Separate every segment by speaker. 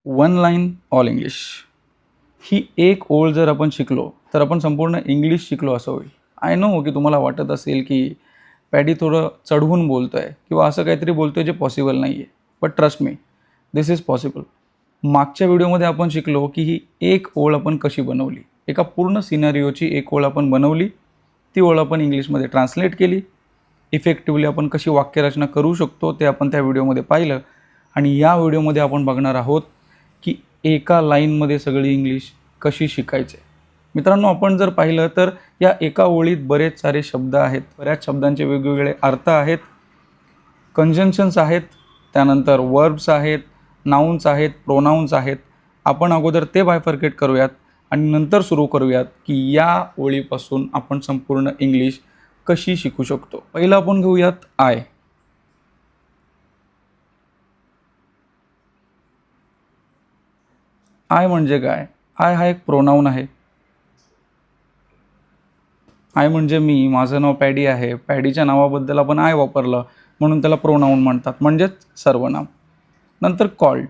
Speaker 1: One line all English ही एक ओळ जर आपण शिकलो तर आपण संपूर्ण इंग्लिश शिकलो असं होईल. आय नो की तुम्हाला वाटत असेल की पॅडी थोडं चढवून बोलतो आहे किंवा असं काहीतरी बोलतो आहे जे पॉसिबल नाही आहे. But trust me, this is possible. मागच्या व्हिडिओमध्ये आपण शिकलो की ही एक ओळ आपण कशी बनवली. एका पूर्ण सिनारिओची एक ओळ आपण बनवली, ती ओळ आपण इंग्लिशमध्ये ट्रान्सलेट केली. इफेक्टिव्हली आपण कशी वाक्यरचना करू शकतो ते आपण त्या व्हिडिओमध्ये पाहिलं. आणि या व्हिडिओमध्ये आपण बघणार आहोत की एका लाईनमध्ये सगळी इंग्लिश कशी शिकायचे. मित्रांनो, आपण जर पाहिलं तर या एका ओळीत बरेच सारे शब्द आहेत, बऱ्याच शब्दांचे वेगवेगळे अर्थ आहेत, कंजंक्शन्स आहेत, त्यानंतर वर्ब्स आहेत, नाउन्स आहेत, प्रोनाउन्स आहेत. आपण अगोदर ते बायफर्केट करूयात आणि नंतर सुरू करूयात की या ओळीपासून आपण संपूर्ण इंग्लिश कशी शिकू शकतो. पहिलं आपण घेऊयात आय. आय म्हणजे काय? आय हा एक प्रोनाऊन आहे. आय म्हणजे मी, माझं नाव पॅडी आहे. पॅडीच्या नावाबद्दल आपण आय वापरलं म्हणून त्याला प्रोनाऊन म्हणतात, म्हणजेच सर्वनाम. नंतर कॉल्ड.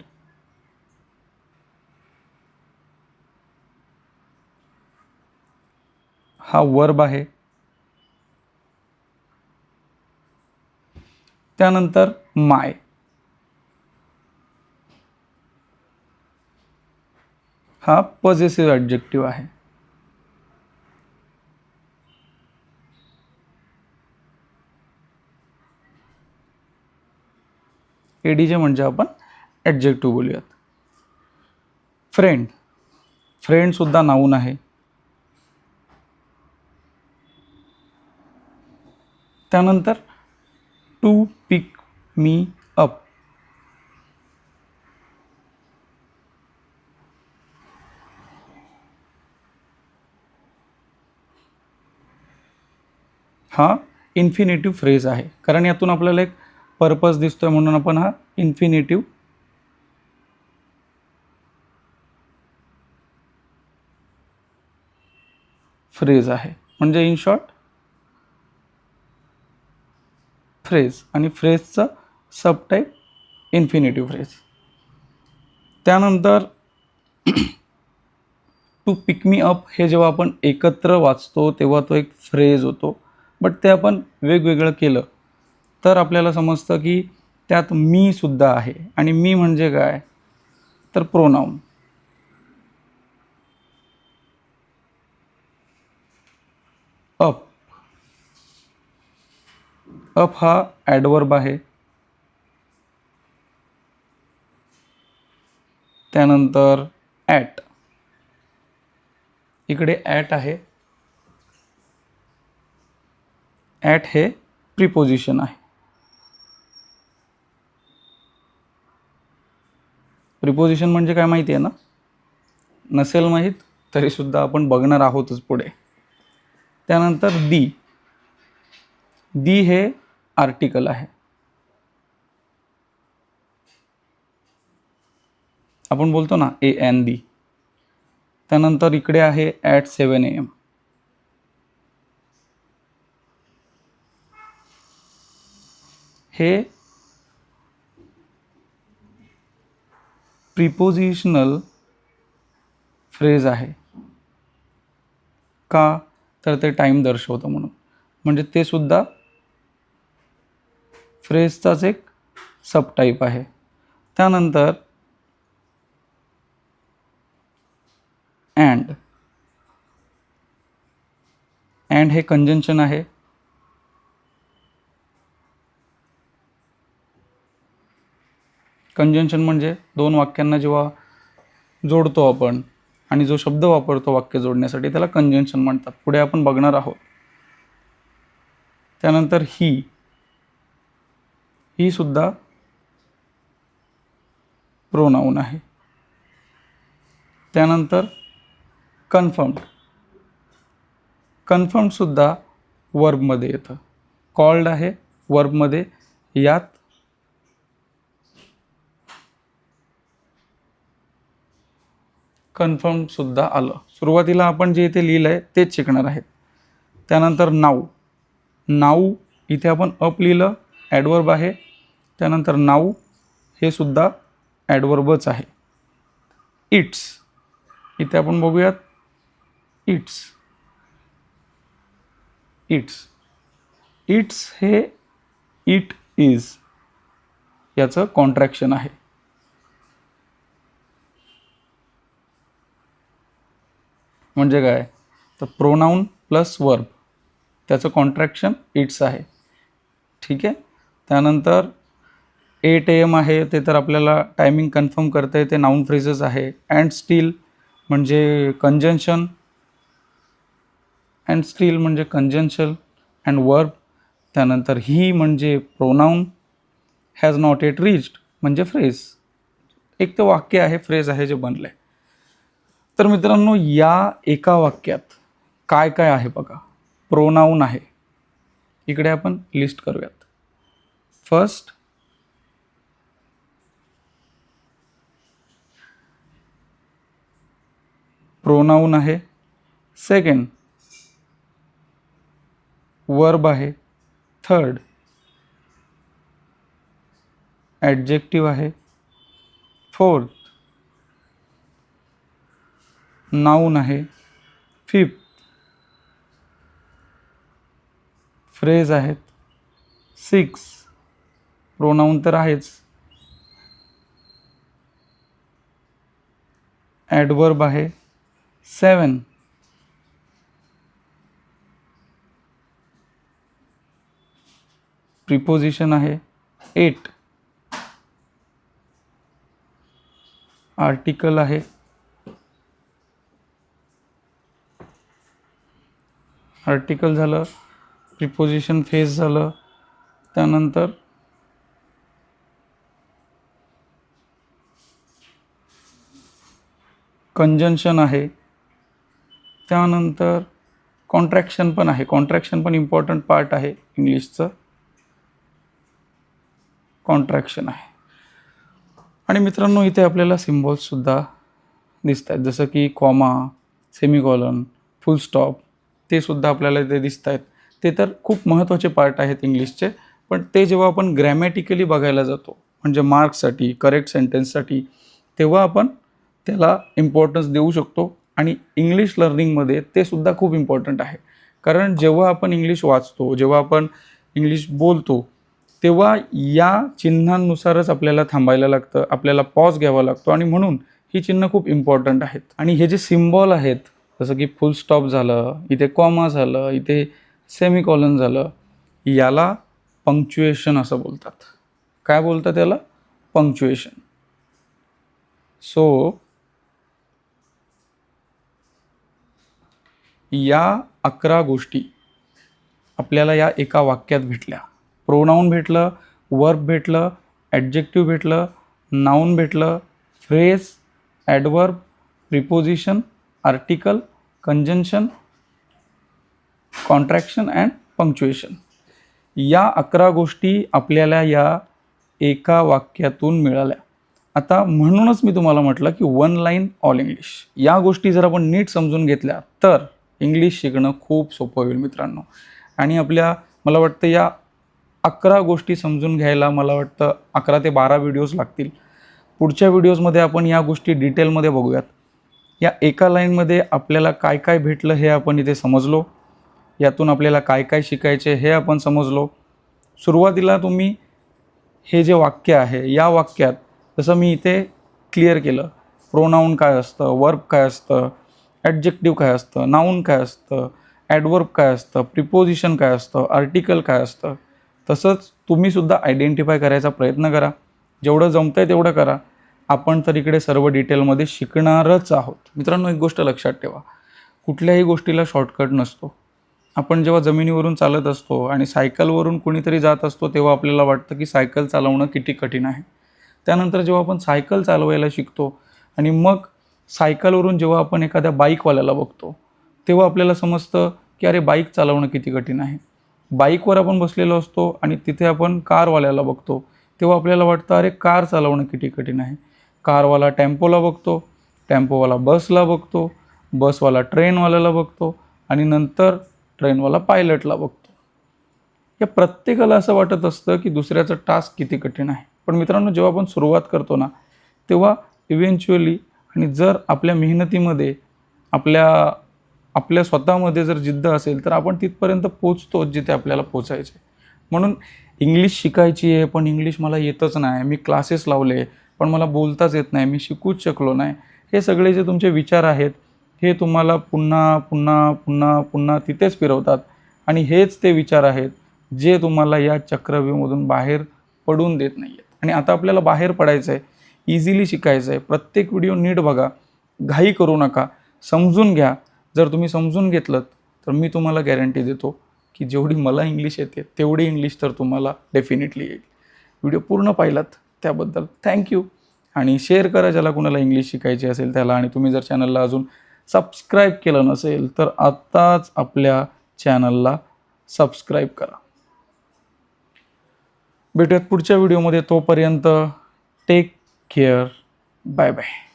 Speaker 1: हा वर्ब आहे. त्यानंतर माय. हा पॉझेसिव्ह ॲडजेक्टिव्ह आहे. एडीजे म्हणजे आपण ॲडजेक्टिव्ह बोलूयात. फ्रेंड. फ्रेंडसुद्धा नाऊन आहे. त्यानंतर टू पिक मी अप. हा इन्फिनिटिव्ह फ्रेज आहे, कारण यातून आपल्याला एक पर्पज दिसतोय म्हणून आपण हा इन्फिनिटिव्ह फ्रेज आहे. म्हणजे इन शॉर्ट फ्रेज, आणि फ्रेजचं सबटाईप इन्फिनिटिव्ह फ्रेज. त्यानंतर टू पिक मी अप हे जेव्हा आपण एकत्र वाचतो तेव्हा तो एक फ्रेज होतो. बट ते आपण वेगवेगळं केलं तर आपल्याला समजतं की त्यात मी सुद्धा आहे. आणि मी म्हणजे काय तर प्रोनाऊन. अप. अप हा ॲडवर्ब आहे. त्यानंतर ॲट. इकडे ॲट आहे. ॲट हे प्रिपोजिशन आहे. प्रिपोजिशन म्हणजे काय माहिती आहे ना? नसेल माहीत तरीसुद्धा आपण बघणार आहोतच पुढे. त्यानंतर दी. दी हे आर्टिकल आहे. आपण बोलतो ना ए एन दी. त्यानंतर इकडे आहे ॲट 7 AM. हे प्रिपोजिशनल फ्रेज आहे. का तर ते टाईम दर्शवतं म्हणून. म्हणजे ते सुद्धा फ्रेजचाच एक सबटाईप आहे. त्यानंतर अँड. अँड हे कंजंक्शन आहे. कंजंक्शन म्हणजे दोन वाक्यांना जेव्हा जोडतो आपण आणि जो शब्द वापरतो वाक्य जोडण्यासाठी त्याला कंजंक्शन म्हणतात. पुढे आपण बघणार आहोत. त्यानंतर ही. ही सुद्धा प्रोनाऊन आहे. त्यानंतर कन्फर्म्ड. कन्फर्म्ड सुद्धा वर्बमध्ये येतं. कॉल्ड आहे वर्बमध्ये. यात कन्फर्म सुद्धा आलं. सुरुवातीला आपण जे इथे लिहिलं आहे तेच शिकणार आहेत. त्यानंतर नाऊ. नाऊ इथे आपण अप लिहिलं, ॲडवर्ब आहे. त्यानंतर नाऊ हे सुद्धा ॲडवर्बच आहे. इट्स, इथे आपण बघूयात इट्स. इट्स इट्स हे इट इज याचं कॉन्ट्रॅक्शन आहे. म्हणजे काय, तर प्रोनाऊन प्लस वर्ब त्याचं कॉन्ट्रॅक्शन इट्स आहे. ठीक आहे. त्यानंतर 8 AM आहे, ते तर आपल्याला टायमिंग कन्फर्म करता येते, नाऊन फ्रेजेस आहे. अँड स्टील म्हणजे कंजंक्शन, अँड स्टील म्हणजे कंजंक्शन अँड वर्ब. त्यानंतर ही म्हणजे pronoun, has not yet reached म्हणजे फ्रेज. एक तर वाक्य आहे, फ्रेज आहे जे बनलं आहे. तर मित्रांनो, या एका वाक्यात काय काय आहे बघा. प्रोनाऊन आहे, इकडे आपण लिस्ट करूयात. फर्स्ट प्रोनाऊन आहे, सेकंड वर्ब आहे, थर्ड ॲडजेक्टिव्ह आहे, फोर्थ नाऊन आहे, फिफ्थ फ्रेज आहेत, सिक्स प्रोनाऊन तर आहेच, ॲडवर्ब आहे, 7 प्रिपोजिशन आहे, 8 आर्टिकल आहे, आर्टिकल झालं, प्रिपोजिशन फेज झालं. त्यानंतर कंजंक्शन आहे. त्यानंतर कॉन्ट्रॅक्शन पण आहे. कॉन्ट्रॅक्शन पण इम्पॉर्टंट पार्ट आहे इंग्लिशचं. कॉन्ट्रॅक्शन आहे. आणि मित्रांनो, इथे आपल्याला सिम्बॉल्ससुद्धा दिसत आहेत, जसं की कॉमा, सेमिकॉलन, फुल स्टॉप, ते सुद्धा आपल्याला इथे दिसत आहेत. ते तर खूप महत्त्वाचे पार्ट आहेत इंग्लिशचे. पण ते जेव्हा आपण ग्रॅमॅटिकली बघायला जातो, म्हणजे मार्क्ससाठी, करेक्ट सेंटेन्ससाठी, तेव्हा आपण त्याला इम्पॉर्टन्स देऊ शकतो. आणि इंग्लिश लर्निंगमध्ये ते सुद्धा खूप इम्पॉर्टंट आहे. कारण जेव्हा आपण इंग्लिश वाचतो, जेव्हा आपण इंग्लिश बोलतो, तेव्हा या चिन्हांनुसारच आपल्याला थांबायला लागतं, आपल्याला पॉज घ्यावा लागतो. आणि म्हणून ही चिन्ह खूप इम्पॉर्टंट आहेत. आणि हे जे सिम्बॉल आहेत, जसं की फुल स्टॉप झालं, इथे कॉमा झालं, इथे सेमिकॉलन झालं, याला पंक्च्युएशन असं बोलतात. काय बोलतात याला? पंक्च्युएशन. सो या 11 गोष्टी आपल्याला या एका वाक्यात भेटल्या. प्रोनाऊन भेटलं, वर्ब भेटलं, ॲडजेक्टिव्ह भेटलं, नाऊन भेटलं, phrase, adverb, preposition, article, conjunction, contraction and punctuation. या 11 गोष्टी आपल्याला या एका वाक्यातून मिळाल्या. आता म्हणूनच मी तुम्हाला म्हटलं की 1 लाईन ऑल इंग्लिश. या गोष्टी जर आपण नीट समजून घेतल्या तर इंग्लिश शिकणं खूप सोपं होईल मित्रांनो. आणि मला वाटतं या 11 गोष्टी समजून घ्यायला मला वाटतं 11 ते 12 व्हिडिओज लागतील. पुढच्या व्हिडिओजमध्ये आपण या गोष्टी डिटेलमध्ये बघूयात. या एका लाईनमध्ये आपल्याला काय काय भेटलं हे आपण इथे समजलो. यातून आपल्याला काय काय शिकायचे हे आपण समजलो. सुरुवातीला तुम्ही हे जे वाक्य आहे, या वाक्यात जसं मी इथे क्लिअर केलं, प्रोनाऊन काय असतं, वर्ब काय असतं, ॲडजेक्टिव्ह काय असतं, नाऊन काय असतं, ॲडवर्ब काय असतं, प्रिपोजिशन काय असतं, आर्टिकल काय असतं, तसंच तुम्हीसुद्धा आयडेंटिफाय करायचा प्रयत्न करा. जेवढं जमतं आहे तेवढं करा. आपण तर इकडे सर्व डिटेलमध्ये शिकणारच आहोत. मित्रांनो, एक गोष्ट लक्षात ठेवा, कुठल्याही गोष्टीला शॉर्टकट नसतो. आपण जेव्हा जमिनीवरून चालत असतो आणि सायकलवरून कुणीतरी जात असतो, तेव्हा आपल्याला वाटतं की सायकल चालवणं किती कठीण आहे. त्यानंतर जेव्हा आपण सायकल चालवायला शिकतो आणि मग सायकलवरून जेव्हा आपण एखाद्या बाईकवाल्याला बघतो, तेव्हा आपल्याला समजतं की अरे, बाईक चालवणं किती कठीण आहे. बाईकवर आपण बसलेलो असतो आणि तिथे आपण कारवाल्याला बघतो, तेव्हा आपल्याला वाटतं अरे, कार चालवणं किती कठीण आहे. कारवाला टेम्पोला बघतो, टेम्पोवाला बसला बघतो, बसवाला ट्रेनवाल्याला बघतो आणि नंतर ट्रेनवाला पायलटला बघतो. या प्रत्येकाला असं वाटत असतं की दुसऱ्याचं टास्क किती कठीण आहे. पण मित्रांनो, जेव्हा आपण सुरुवात करतो ना, तेव्हा इव्हेंच्युअली आणि जर आपल्या मेहनतीमध्ये आपल्या स्वतःमध्ये जर जिद्द असेल तर आपण तिथपर्यंत पोचतो जिथे आपल्याला पोचायचं आहे. म्हणून इंग्लिश शिकायची आहे पण इंग्लिश मला येतच नाही, मी क्लासेस लावले पण मला बोलताच येत नाही, मी शिकूच शकलो नाही, हे सगळे जे तुमचे विचार आहेत हे तुम्हाला पुन्हा पुन्हा पुन्हा पुन्हा तिथेच फिरवतात. आणि हेच ते विचार आहेत जे तुम्हाला या चक्रव्यूहामधून बाहेर पडून देत नाही आहेत. आणि आता आपल्याला बाहेर पडायचं आहे, इझिली शिकायचं आहे. प्रत्येक व्हिडिओ नीट बघा, घाई करू नका, समजून घ्या. जर तुम्ही समजून घेतलंत तर मी तुम्हाला गॅरंटी देतो की जेवढी मला इंग्लिश येते तेवढी इंग्लिश तर तुम्हाला डेफिनेटली येईल. व्हिडिओ पूर्ण पाहिलात त्याबद्दल थँक्यू. आणि शेअर करा ज्याला कुणाला इंग्लिश शिकायची असेल त्याला. आणि तुम्ही जर चॅनलला अजून सबस्क्राईब केलं नसेल तर आत्ताच आपल्या चॅनलला सबस्क्राईब करा. भेटूयात पुढच्या व्हिडिओमध्ये. तोपर्यंत टेक केअर. Bye bye.